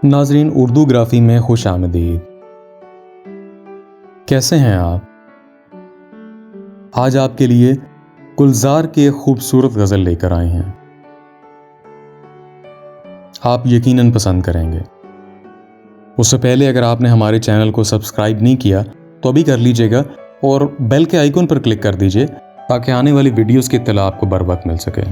नाजरीन, उर्दू ग्राफी में खुश आमदीद। कैसे हैं आप? आज आपके लिए गुलजार की एक खूबसूरत गज़ल लेकर आए हैं। आप यकीनन पसंद करेंगे। उससे पहले अगर आपने हमारे चैनल को सब्सक्राइब नहीं किया तो अभी कर लीजिएगा और बेल के आइकन पर क्लिक कर दीजिए ताकि आने वाली वीडियोस की इत्तला आपको बर वक्त मिल सके।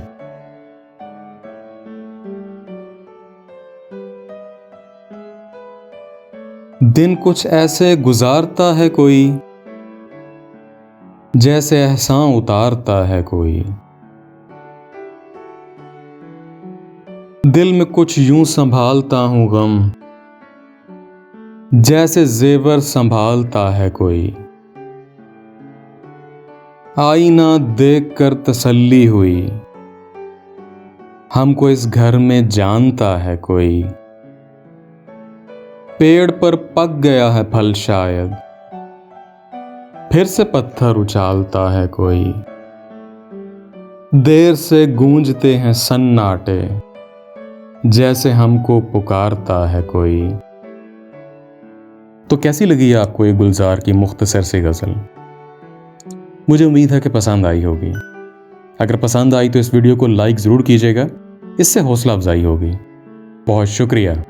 दिन कुछ ऐसे गुजारता है कोई, जैसे एहसान उतारता है कोई। दिल में कुछ यूं संभालता हूं गम, जैसे जेवर संभालता है कोई। आईना देख कर तसल्ली हुई, हमको इस घर में जानता है कोई। पेड़ पर पक गया है फल शायद, फिर से पत्थर उछालता है कोई। देर से गूंजते हैं सन्नाटे, जैसे हमको पुकारता है कोई। तो कैसी लगी आपको ये गुलजार की मुख्तसर सी गज़ल? मुझे उम्मीद है कि पसंद आई होगी। अगर पसंद आई तो इस वीडियो को लाइक ज़रूर कीजिएगा, इससे हौसला अफजाई होगी। बहुत शुक्रिया।